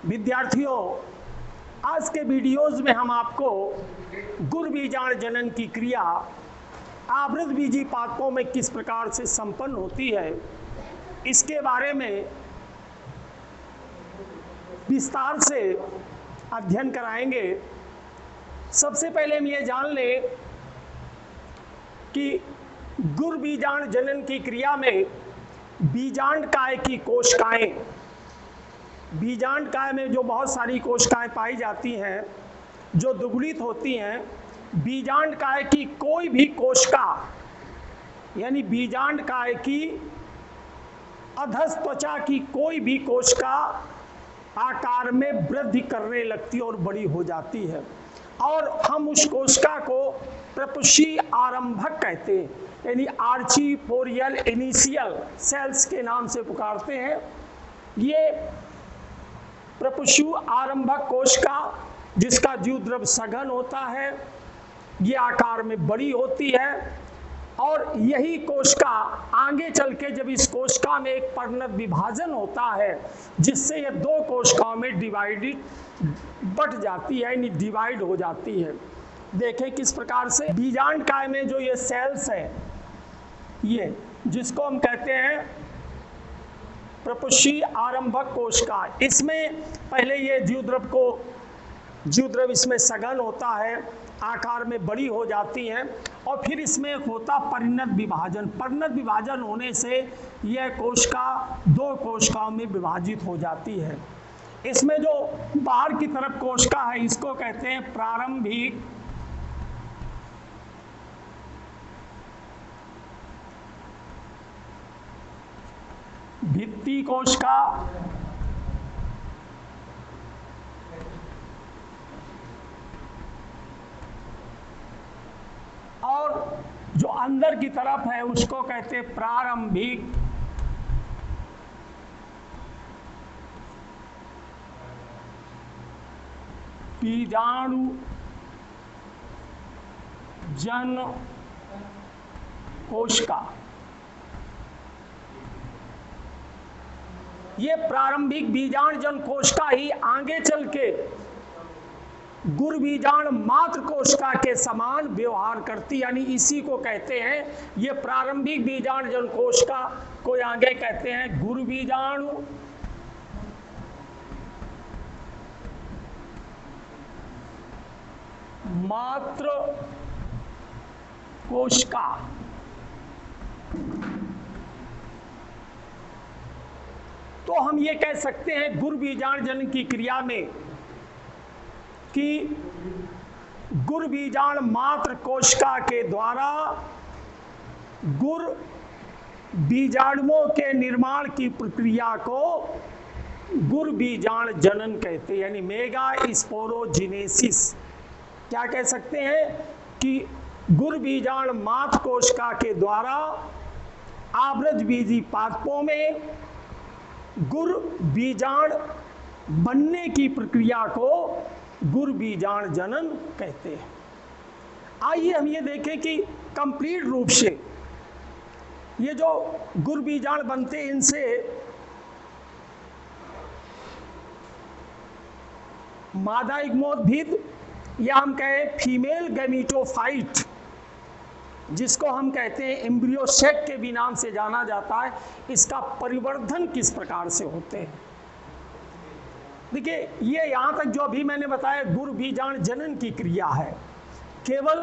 विद्यार्थियों, आज के वीडियोज में हम आपको गुरबीजाण जनन की क्रिया आवृतबीजी पादपों में किस प्रकार से संपन्न होती है, इसके बारे में विस्तार से अध्ययन कराएंगे। सबसे पहले हम ये जान लें कि गुरबीजाण जनन की क्रिया में बीजांडकाय की कोशिकाएं, बीजांडकाय में जो बहुत सारी कोशिकाएं पाई जाती हैं जो द्विगुणित होती हैं, बीजांडकाय की कोई भी कोशिका यानी बीजांडकाय की अधस त्वचा की कोई भी कोशिका आकार में वृद्धि करने लगती है और बड़ी हो जाती है, और हम उस कोशिका को प्रपुष्पी आरंभक कहते हैं, यानी आर्चिपोरियल इनिशियल सेल्स के नाम से पुकारते हैं। ये प्रपुष्पी आरंभक कोशिका जिसका जीवद्रव्य सघन होता है, ये आकार में बड़ी होती है, और यही कोशिका आगे चल के जब इस कोशिका में एक परिणत विभाजन होता है जिससे ये दो कोशिकाओं में बट जाती है, यानी डिवाइड हो जाती है। देखें किस प्रकार से बीजांडकाय में जो ये सेल्स है, ये जिसको हम कहते हैं प्रपुष्पी आरंभक कोशिका, इसमें पहले ये जीवद्रव्य इसमें सघन होता है, आकार में बड़ी हो जाती हैं, और फिर इसमें एक होता परिणत विभाजन। परिणत विभाजन होने से यह कोशिका दो कोशिकाओं में विभाजित हो जाती है। इसमें जो बाहर की तरफ कोशिका है इसको कहते हैं प्रारंभिक भित्ति कोशिका, और जो अंदर की तरफ है उसको कहते हैं प्रारंभिक बीजाणु जन कोशिका। ये प्रारंभिक बीजाणु जन कोशिका ही आगे चल के गुरबीजाण मात्र कोशिका के समान व्यवहार करती, यानी इसी को कहते हैं, ये प्रारंभिक बीजाणु जन कोशिका को आगे कहते हैं गुरबीजाणु मात्र कोशिका। तो हम ये कह सकते हैं गुरबीजाण जनन की क्रिया में कि गुरबीजाण मात्र कोशिका के द्वारा गुर बीजाणुओं के निर्माण की प्रक्रिया को गुरबीजाण जनन कहते हैं, यानी मेगा स्पोरोजिनेसिस। क्या कह सकते हैं कि गुरबीजाण मात्र कोशिका के द्वारा आवृतबीजी पादपों में गुर बीजाण बनने की प्रक्रिया को गुरबीजाण जनन कहते हैं। आइए हम ये देखें कि कंप्लीट रूप से ये जो गुरबीजाण बनते हैं इनसे मादा युग्मोद्भिद या हम कहें फीमेल गैमीटोफाइट, जिसको हम कहते हैं एम्ब्रियो सेक के भी नाम से जाना जाता है, इसका परिवर्धन किस प्रकार से होते हैं। देखिए, ये यहाँ तक जो अभी मैंने बताया गुरबीजाण जनन की क्रिया है, केवल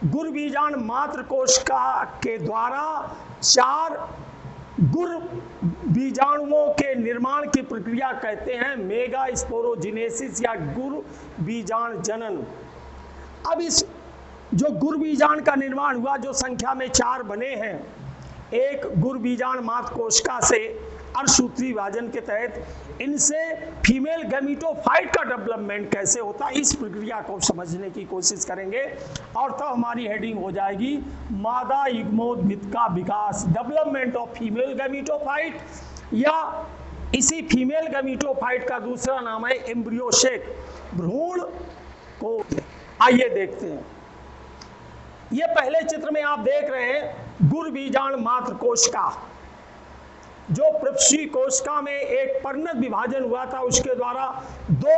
गुरबीजाण मात्र कोशिका के द्वारा चार गुर बीजाणुओं के निर्माण की प्रक्रिया कहते हैं मेगा स्पोरोजिनेसिस या गुरबीजाण जनन। अब इस जो गुरबीजाण का निर्माण हुआ, जो संख्या में चार बने हैं, एक गुरबीजाण मात्र कोशिका से अर्धसूत्री विभाजन के तहत इनसे फीमेल गैमीटोफाइट का डेवलपमेंट कैसे होता है, इस प्रक्रिया को समझने की कोशिश करेंगे, और तब हमारी हेडिंग हो जाएगी मादा युग्मोद्भिद का विकास, डेवलपमेंट ऑफ फीमेल गैमीटोफाइट, या इसी फीमेल गैमीटोफाइट का दूसरा नाम है एम्ब्रियो सेक, भ्रूण को। आइए देखते हैं। ये पहले चित्र में आप देख रहे हैं गुरबीजाण मात्र कोशिका, जो प्रपशी कोशिका में एक परिणत विभाजन हुआ था, उसके द्वारा दो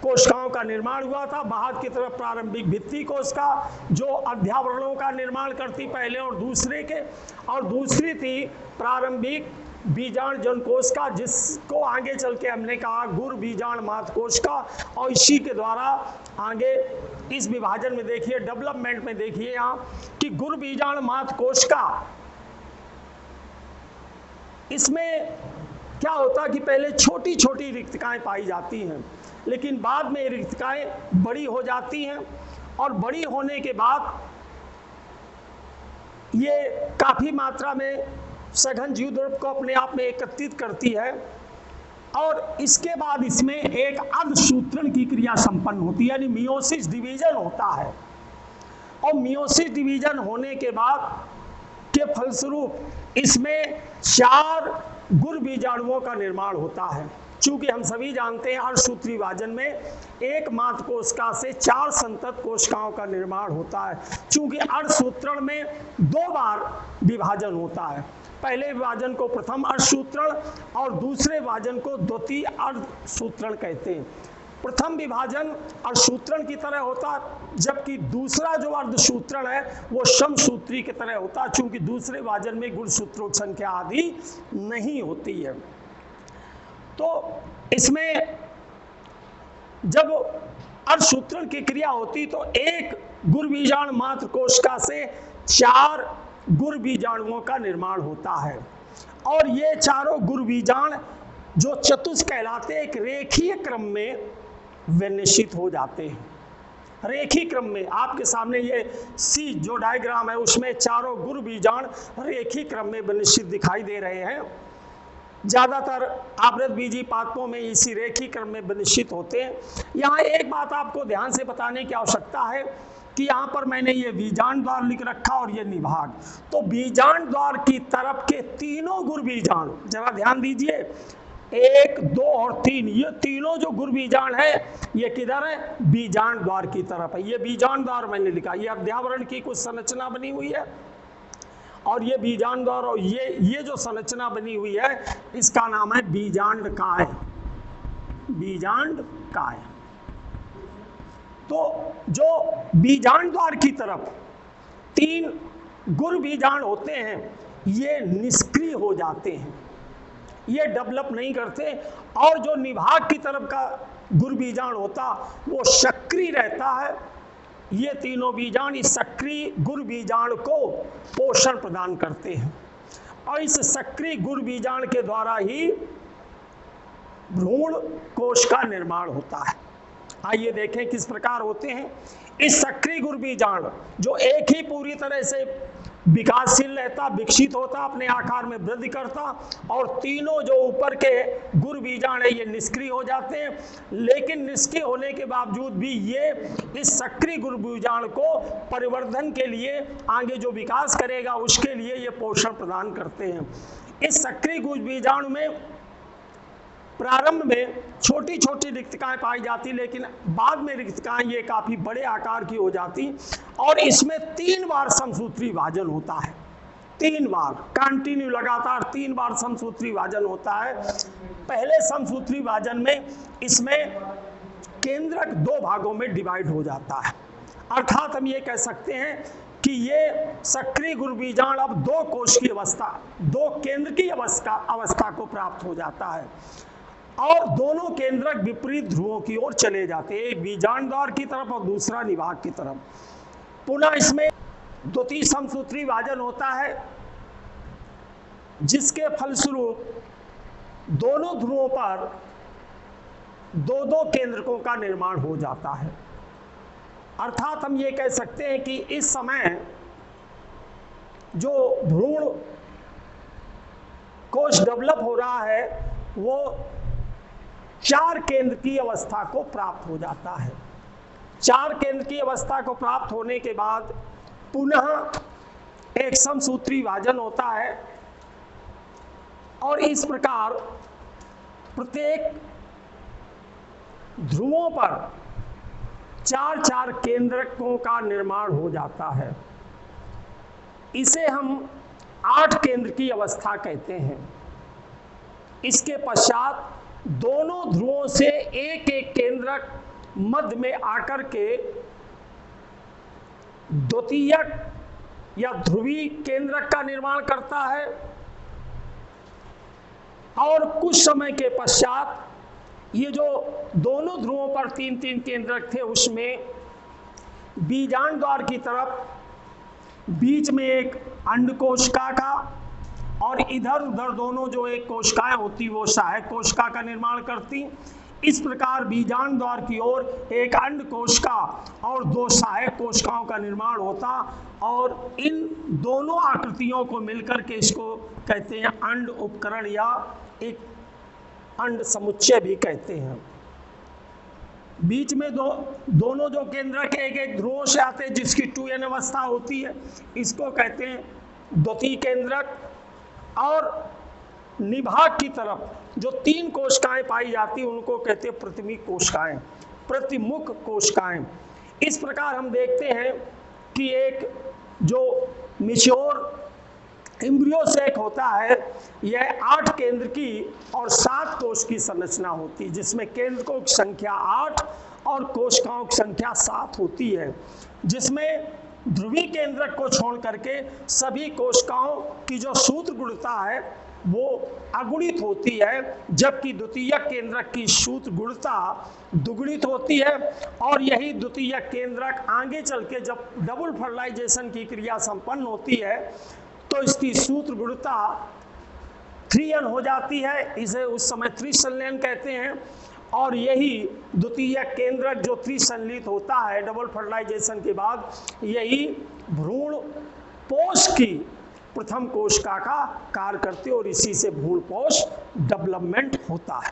कोशिकाओं का निर्माण हुआ था। बाहर की तरफ प्रारंभिक भित्ति कोशिका जो अध्यावरणों का निर्माण करती पहले और दूसरे के, और दूसरी थी प्रारंभिक बीजांड जन कोशिका, जिसको आगे चल के हमने कहा गुर बीजांड मात्र कोशिका। और इसी के द्वारा आगे इस विभाजन में देखिए, डेवलपमेंट में देखिए यहाँ कि गुर बीजांड मात्र कोशिका, इसमें क्या होता कि पहले छोटी छोटी रिक्तिकाएं पाई जाती हैं, लेकिन बाद में रिक्तिकाएं बड़ी हो जाती हैं, और बड़ी होने के बाद ये काफी मात्रा में सघन जीव द्रव्य को अपने आप में एकत्रित करती है, और इसके बाद इसमें एक अर्धसूत्रण की क्रिया संपन्न होती है, यानी मियोसिस डिवीजन होता है। और मियोसिस डिवीजन होने के बाद के फलस्वरूप इसमें 4 गुर बीजाणुओं का निर्माण होता है। चूंकि हम सभी जानते हैं अर्धसूत्री विभाजन में एक मात्र कोशिका से 4 संतत कोशिकाओं का निर्माण होता है। चूंकि अर्धसूत्रण में 2 बार विभाजन होता है, पहले विभाजन को प्रथम अर्धसूत्रण और दूसरे विभाजन को द्वितीय अर्धसूत्रण कहते हैं। प्रथम विभाजन अर्धसूत्रण की तरह होता, जबकि दूसरा जो अर्धसूत्रण है वो समसूत्री की तरह होता, चूंकि दूसरे विभाजन में गुणसूत्रों की संख्या आदि नहीं होती है। तो इसमें जब अर्धसूत्रण की क्रिया होती तो एक गुर बीजाणु मात्र कोशिका से 4 गुर बीजाणुओं का निर्माण होता है, और ये चारों गुर बीजाणु जो चतुष्क कहलाते एक रेखीय क्रम में विन्यासित हो जाते हैं। रेखीय क्रम में आपके सामने ये सी जो डायग्राम है उसमें चारों गुर बीजाणु रेखीय क्रम में विन्यासित दिखाई दे रहे हैं। ज्यादातर आवृत बीजी पादपों में इसी रेखीय क्रम में विन्यासित होते हैं। यहाँ एक बात आपको ध्यान से बताने की आवश्यकता है कि यहाँ पर मैंने ये बीजांड द्वार लिख रखा और ये निभाग। तो बीजांड द्वार की तरफ के तीनों गुर बीजाणु, जरा ध्यान दीजिए, 1, 2 और 3, ये तीनों जो गुर बीजाणु है ये किधर है? बीजांड द्वार की तरफ है। ये बीजांड द्वार मैंने लिखा, ये अध्यावरण की कुछ संरचना बनी हुई है, और ये बीजांड द्वार और ये जो संरचना बनी हुई है इसका नाम है बीजांड काय। बीजांड काय। तो जो बीजांड द्वार की तरफ 3 गुर बीजाणु होते हैं ये निष्क्रिय हो जाते हैं, ये डेवलप नहीं करते, और जो निभाग की तरफ का गुर बीजाणु होता वो सक्रिय रहता है। ये तीनों बीजाणु इस सक्रिय गुर बीजाणु को पोषण प्रदान करते हैं, और इस सक्रिय गुर बीजाणु के द्वारा ही भ्रूण कोश का निर्माण होता है। आइए देखें किस प्रकार होते हैं। इस सक्रिय गुर बीजाणु जो एक ही पूरी तरह से विकासशील रहता, विकसित होता, अपने आकार में वृद्धि करता, और तीनों जो ऊपर के गुर बीजाणु है ये निष्क्रिय हो जाते हैं, लेकिन निष्क्रिय होने के बावजूद भी ये इस सक्रिय गुर बीजाणु को परिवर्धन के लिए आगे जो विकास करेगा उसके लिए ये पोषण प्रदान करते हैं। इस सक्रिय गुर बीजाणु में प्रारंभ में छोटी छोटी रिक्तिकाएं पाई जाती, लेकिन बाद में रिक्तिकाएं ये काफी बड़े आकार की हो जाती, और इसमें 3 बार समसूत्री विभाजन होता है। 3 बार कंटिन्यू लगातार 3 बार समसूत्री विभाजन होता है। पहले समसूत्री विभाजन में इसमें केंद्रक 2 भागों में डिवाइड हो जाता है, अर्थात हम ये कह सकते हैं कि ये सक्रिय गुर बीजाणु अब 2 कोश की अवस्था, 2 केंद्र की अवस्था को प्राप्त हो जाता है, और दोनों केंद्रक विपरीत ध्रुवों की ओर चले जाते हैं, एक बीजांड द्वार की तरफ और दूसरा निभाग की तरफ। पुनः इसमें द्वितीय समसूत्री विभाजन होता है, जिसके फलस्वरूप दोनों ध्रुवों पर 2-2 केंद्रकों का निर्माण हो जाता है। अर्थात हम ये कह सकते हैं कि इस समय जो भ्रूण कोश डेवलप हो रहा है वो 4 केंद्र की अवस्था को प्राप्त हो जाता है। 4 केंद्र की अवस्था को प्राप्त होने के बाद पुनः एक समसूत्री विभाजन होता है, और इस प्रकार प्रत्येक ध्रुवों पर 4-4 केंद्रकों का निर्माण हो जाता है। इसे हम 8 केंद्र की अवस्था कहते हैं। इसके पश्चात दोनों ध्रुवों से एक एक केंद्रक मध्य में आकर के द्वितीयक या ध्रुवी केंद्रक का निर्माण करता है और कुछ समय के पश्चात ये जो दोनों ध्रुवों पर तीन तीन केंद्रक थे उसमें बीजांड द्वार की तरफ बीच में एक अंड कोशिका का और इधर उधर दोनों जो एक कोशिकाएं होती वो सहायक कोशिका का निर्माण करती। इस प्रकार बीजांड द्वार की ओर एक अंड कोशिका और दो सहायक कोशिकाओं का निर्माण होता और इन दोनों आकृतियों को मिलकर के इसको कहते हैं अंड उपकरण या एक अंड समुच्चय भी कहते हैं। बीच में दोनों जो केंद्रक एक एक ध्रुवों से आते हैं जिसकी 2n अवस्था होती है, इसको कहते हैं द्वितीय केंद्रक। और निभाग की तरफ जो तीन कोशिकाएं पाई जाती उनको कहते हैं प्रतिमुख कोशिकाएं, प्रतिमुख कोशिकाएं। इस प्रकार हम देखते हैं कि एक जो मैच्योर एम्ब्रियो सेक होता है यह 8 केंद्र की और 7 कोश की संरचना होती है, जिसमें केंद्रकों की संख्या 8 और कोशिकाओं की संख्या 7 होती है, जिसमें ध्रुवीय केंद्रक को छोड़ करके सभी कोशिकाओं की जो सूत्र गुणता है वो अगुणित होती है, जबकि द्वितीयक केंद्रक की सूत्र गुणता दुगुणित होती है। और यही द्वितीयक केंद्रक आगे चल के जब डबल फर्टिलाइजेशन की क्रिया संपन्न होती है तो इसकी सूत्र गुणता 3n हो जाती है, इसे उस समय त्रिसंलयन कहते हैं। और यही द्वितीयक केंद्रक जो त्रिसंलित होता है डबल फर्टिलाइजेशन के बाद, यही भ्रूण पोष की प्रथम कोशिका का कार्य करते और इसी से भ्रूण पोष डेवलपमेंट होता है।